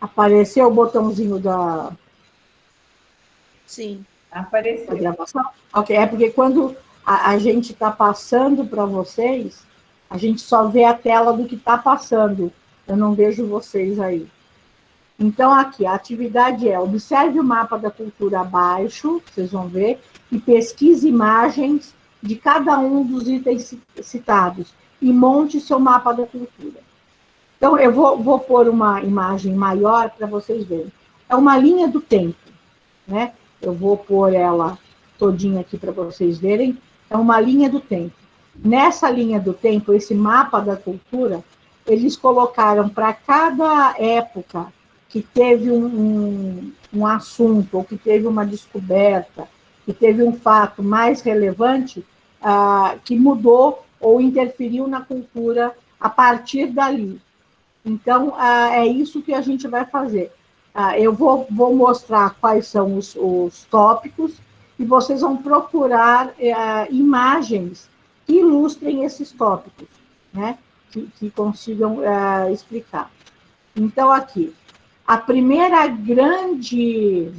Apareceu o botãozinho Sim. da gravação? Ok, é porque quando a gente está passando para vocês, a gente só vê a tela do que está passando. Eu não vejo vocês aí. Então, aqui, a atividade é: observe o mapa da cultura abaixo, vocês vão ver, e pesquise imagens de cada um dos itens citados, e monte seu mapa da cultura. Então, eu vou pôr uma imagem maior para vocês verem. É uma linha do tempo, né? Eu vou pôr ela todinha aqui para vocês verem. É uma linha do tempo. Nessa linha do tempo, esse mapa da cultura, eles colocaram para cada época que teve um assunto, ou que teve uma descoberta, que teve um fato mais relevante, que mudou ou interferiu na cultura a partir dali. Então, é isso que a gente vai fazer. Eu vou mostrar quais são os tópicos e vocês vão procurar imagens que ilustrem esses tópicos, né? Que consigam explicar. Então, aqui, a primeira grande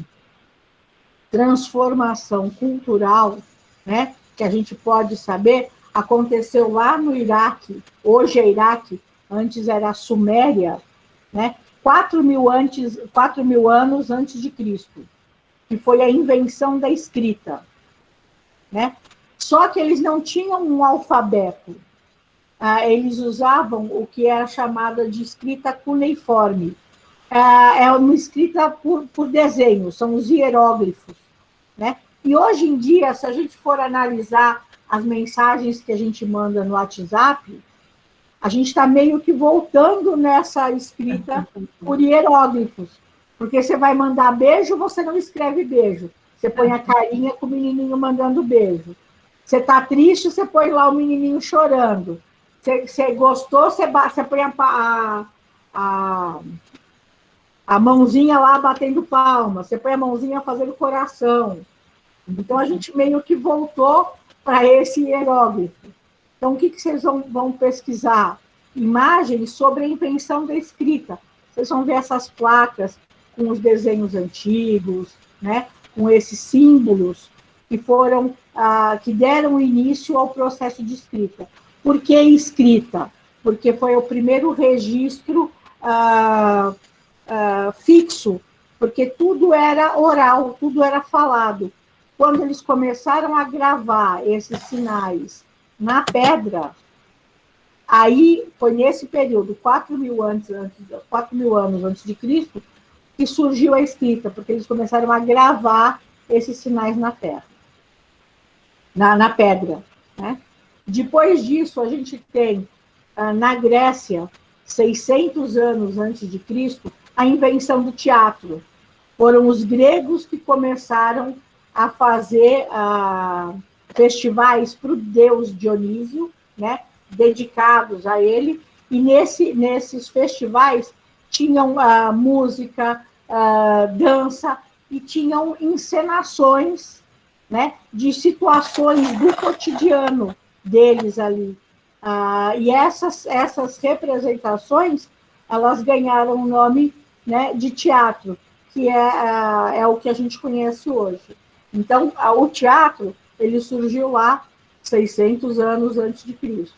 transformação cultural, né, que a gente pode saber, aconteceu lá no Iraque. Hoje é Iraque, antes era a Suméria, né, 4.000 anos antes de Cristo, que foi a invenção da escrita, né? Só que eles não tinham um alfabeto. Eles usavam o que era chamada de escrita cuneiforme. É uma escrita por desenho, são os hieróglifos, né? E hoje em dia, se a gente for analisar as mensagens que a gente manda no WhatsApp, a gente está meio que voltando nessa escrita por hieróglifos. Porque você vai mandar beijo, você não escreve beijo. Você põe a carinha com o menininho mandando beijo. Você está triste, você põe lá o menininho chorando. Você gostou, você põe a mãozinha lá batendo palma. Você põe a mãozinha fazendo coração. Então, a gente meio que voltou para esse hieróglifo. Então, o que vocês vão pesquisar? Imagens sobre a invenção da escrita. Vocês vão ver essas placas com os desenhos antigos, né? Com esses símbolos que deram início ao processo de escrita. Por que escrita? Porque foi o primeiro registro fixo, porque tudo era oral, tudo era falado. Quando eles começaram a gravar esses sinais na pedra, aí foi nesse período, 4.000 anos antes de Cristo, que surgiu a escrita, porque eles começaram a gravar esses sinais na terra, na pedra, né? Depois disso, a gente tem, na Grécia, 600 anos antes de Cristo, a invenção do teatro. Foram os gregos que começaram a fazer festivais para o deus Dionísio, né, dedicados a ele, e nesses festivais tinham música, dança, e tinham encenações, né, de situações do cotidiano deles ali. E essas representações, elas ganharam o nome, né, de teatro, que é o que a gente conhece hoje. Então, o teatro, ele surgiu lá 600 anos antes de Cristo.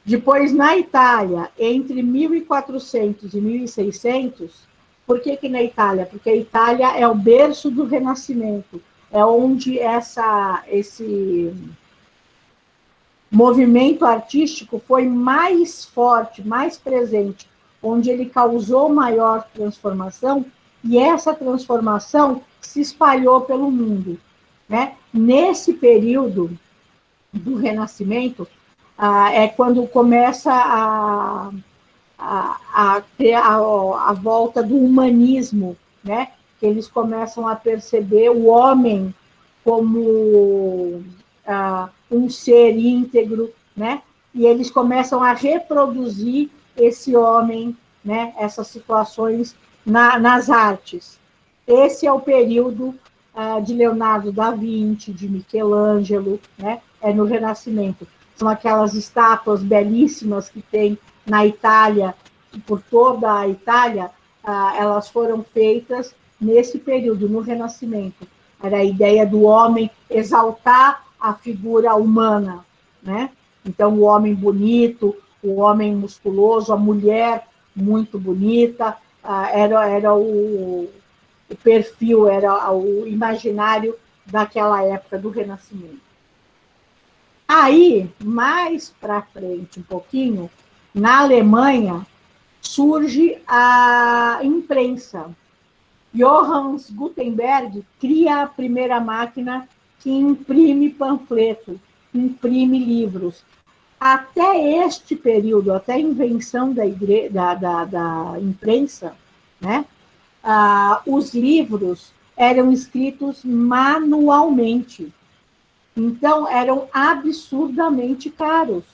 Depois, na Itália, entre 1400 e 1600, por que na Itália? Porque a Itália é o berço do Renascimento, é onde esse movimento artístico foi mais forte, mais presente, onde ele causou maior transformação, e essa transformação se espalhou pelo mundo, né? Nesse período do Renascimento, é quando começa a ter a volta do humanismo, né? Que eles começam a perceber o homem como um ser íntegro, né? E eles começam a reproduzir esse homem, né? Essas situações nas artes. Esse é o período de Leonardo da Vinci, de Michelangelo, né? É no Renascimento. São aquelas estátuas belíssimas que tem na Itália, por toda a Itália, elas foram feitas nesse período, no Renascimento. Era a ideia do homem exaltar a figura humana, né? Então, o homem bonito, o homem musculoso, a mulher muito bonita, era o perfil, era o imaginário daquela época do Renascimento. Aí, mais para frente um pouquinho, na Alemanha, surge a imprensa. Johannes Gutenberg cria a primeira máquina que imprime panfleto, imprime livros. Até este período, até a invenção da imprensa, né, os livros eram escritos manualmente. Então, eram absurdamente caros.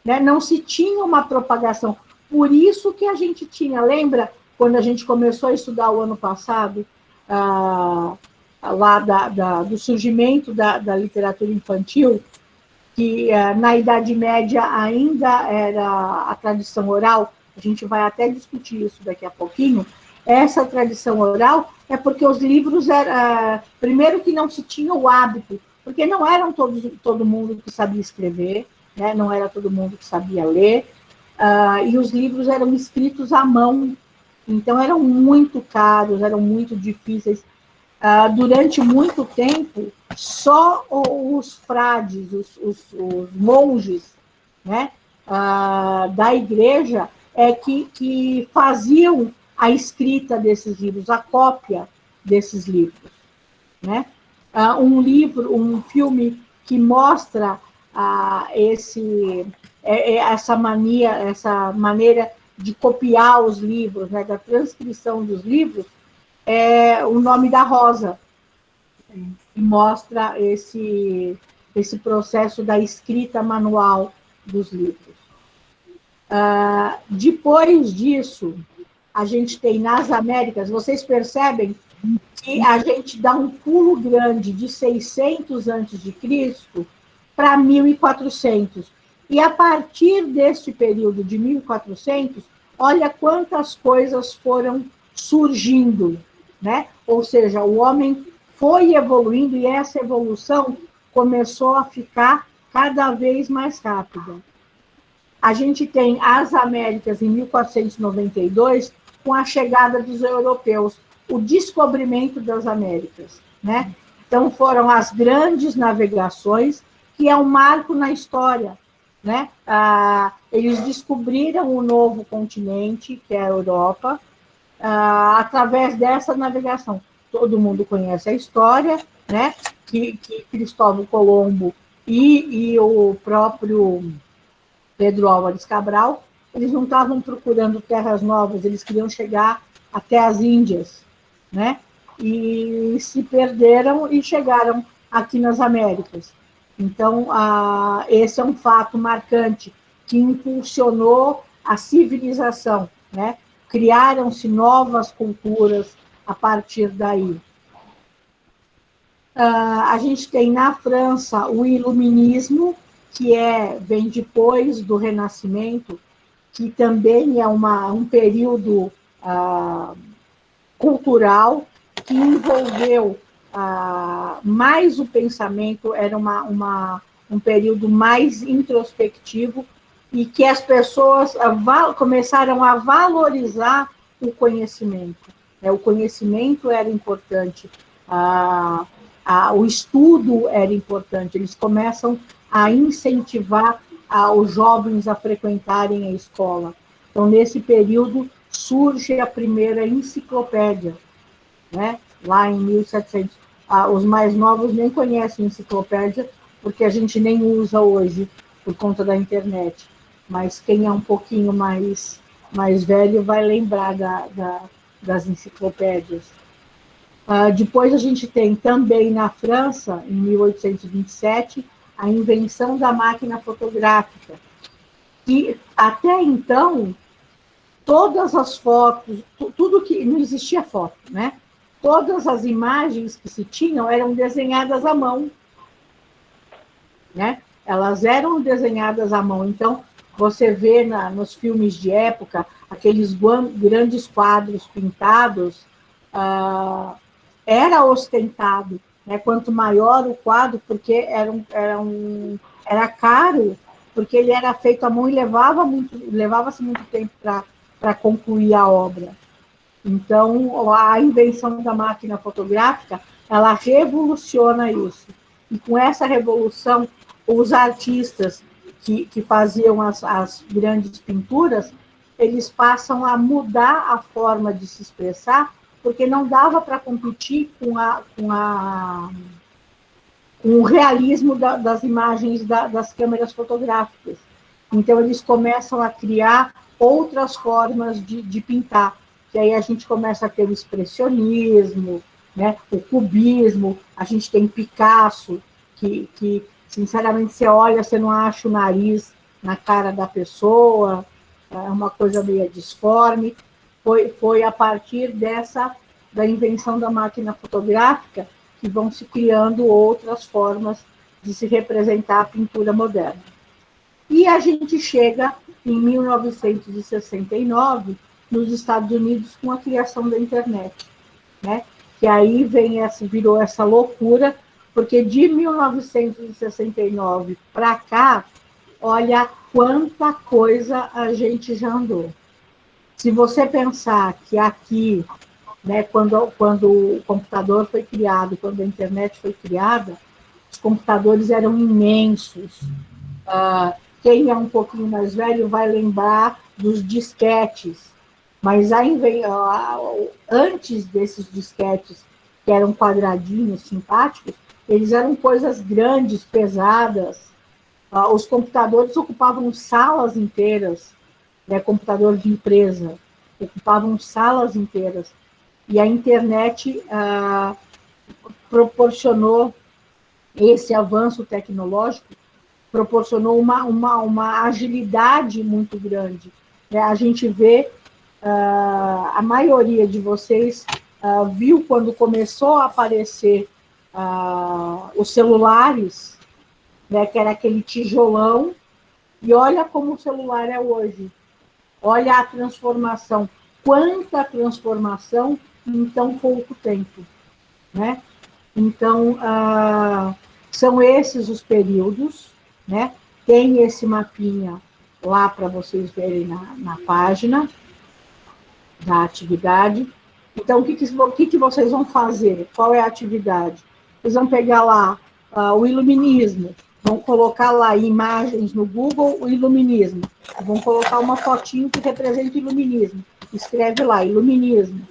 Né? Não se tinha uma propagação. Por isso que a gente tinha, lembra, quando a gente começou a estudar o ano passado, lá do surgimento da literatura infantil, que na Idade Média ainda era a tradição oral, a gente vai até discutir isso daqui a pouquinho. Essa tradição oral é porque os livros eram, primeiro que não se tinha o hábito, porque não eram todo mundo que sabia escrever, né? Não era todo mundo que sabia ler, e os livros eram escritos à mão, então eram muito caros, eram muito difíceis. Durante muito tempo, só os frades, os monges, né, da igreja que faziam a escrita desses livros, a cópia desses livros, né? Um filme que mostra essa maneira de copiar os livros, né, da transcrição dos livros, é O Nome da Rosa, que mostra esse processo da escrita manual dos livros. Depois disso, a gente tem nas Américas, vocês percebem que a gente dá um pulo grande de 600 a.C. para 1400. E a partir deste período de 1400, olha quantas coisas foram surgindo, né? Ou seja, o homem foi evoluindo e essa evolução começou a ficar cada vez mais rápida. A gente tem as Américas em 1492, com a chegada dos europeus, o descobrimento das Américas, né? Então, foram as grandes navegações, que é um marco na história, né? Eles descobriram o novo continente, que é a Europa, através dessa navegação. Todo mundo conhece a história, né? Que Cristóvão Colombo e o próprio Pedro Álvares Cabral, eles não estavam procurando terras novas, eles queriam chegar até as Índias, né? E se perderam e chegaram aqui nas Américas. Então, esse é um fato marcante que impulsionou a civilização, né? Criaram-se novas culturas a partir daí. A gente tem na França o Iluminismo, que vem depois do Renascimento, que também é um período cultural que envolveu mais o pensamento, era um período mais introspectivo, e que as pessoas começaram a valorizar o conhecimento. O conhecimento era importante, o estudo era importante, eles começam a incentivar os jovens a frequentarem a escola. Então, nesse período, surge a primeira enciclopédia, né? Lá em 1700. Os mais novos nem conhecem enciclopédia, porque a gente nem usa hoje, por conta da internet. Mas quem é um pouquinho mais velho vai lembrar das enciclopédias. Depois a gente tem também na França, em 1827, a invenção da máquina fotográfica, que até então, todas as fotos, tudo que não existia foto, né? Todas as imagens que se tinham eram desenhadas à mão, né? Elas eram desenhadas à mão. Então, você vê nos filmes de época, aqueles grandes quadros pintados, era ostentado, né? Quanto maior o quadro, porque era caro, porque ele era feito à mão e levava-se muito tempo para concluir a obra. Então, a invenção da máquina fotográfica, ela revoluciona isso. E com essa revolução, os artistas que faziam as grandes pinturas, eles passam a mudar a forma de se expressar, porque não dava para competir com o realismo das imagens das câmeras fotográficas. Então, eles começam a criar outras formas de pintar, que aí a gente começa a ter o expressionismo, né, o cubismo, a gente tem Picasso, que sinceramente, você olha, você não acha o nariz na cara da pessoa, é uma coisa meio disforme. Foi a partir da invenção da máquina fotográfica que vão se criando outras formas de se representar a pintura moderna. E a gente chega em 1969, nos Estados Unidos, com a criação da internet, né? Que aí virou essa loucura, porque de 1969 para cá, olha quanta coisa a gente já andou. Se você pensar que aqui, né, quando o computador foi criado, quando a internet foi criada, os computadores eram imensos. Quem é um pouquinho mais velho vai lembrar dos disquetes, mas antes desses disquetes, que eram quadradinhos, simpáticos, eles eram coisas grandes, pesadas. Os computadores ocupavam salas inteiras, né, computador de empresa, ocupavam salas inteiras. E a internet proporcionou esse avanço tecnológico, proporcionou uma agilidade muito grande. A gente vê, a maioria de vocês viu quando começou a aparecer os celulares, né, que era aquele tijolão, e olha como o celular é hoje. Olha a transformação. Quanta transformação em tão pouco tempo, né? Então, são esses os períodos, né? Tem esse mapinha lá para vocês verem na página da atividade. Então, o que vocês vão fazer? Qual é a atividade? Vocês vão pegar lá o iluminismo, vão colocar lá imagens no Google, o iluminismo. Vão colocar uma fotinho que representa o iluminismo. Escreve lá, iluminismo.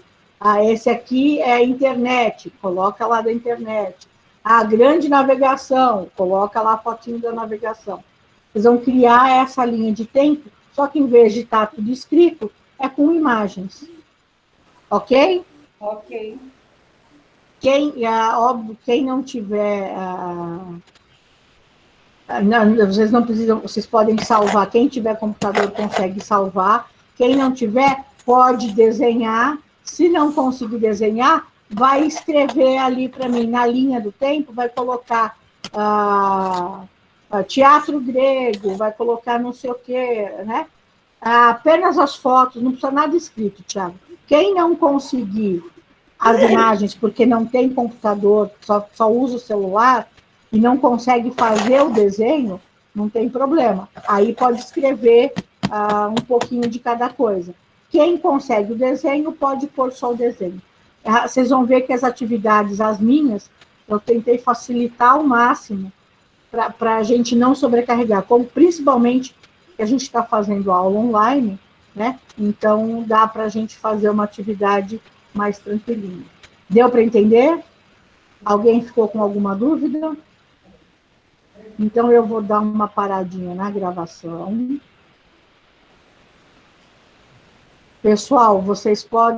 Esse aqui é a internet, coloca lá da internet. A grande navegação, coloca lá a fotinho da navegação. Vocês vão criar essa linha de tempo, só que em vez de estar tudo escrito, é com imagens. Ok? Ok. Óbvio, quem não tiver... não, vocês não precisam, vocês podem salvar. Quem tiver computador consegue salvar. Quem não tiver, pode desenhar. Se não conseguir desenhar, vai escrever ali para mim, na linha do tempo, vai colocar teatro grego, vai colocar não sei o quê, né? Apenas as fotos, não precisa nada escrito, Thiago. Quem não conseguir as imagens, porque não tem computador, só usa o celular, e não consegue fazer o desenho, não tem problema. Aí pode escrever um pouquinho de cada coisa. Quem consegue o desenho, pode pôr só o desenho. Vocês vão ver que as atividades, as minhas, eu tentei facilitar ao máximo para a gente não sobrecarregar, como principalmente que a gente está fazendo aula online, né? Então dá para a gente fazer uma atividade mais tranquilinha. Deu para entender? Alguém ficou com alguma dúvida? Então eu vou dar uma paradinha na gravação. Pessoal, vocês podem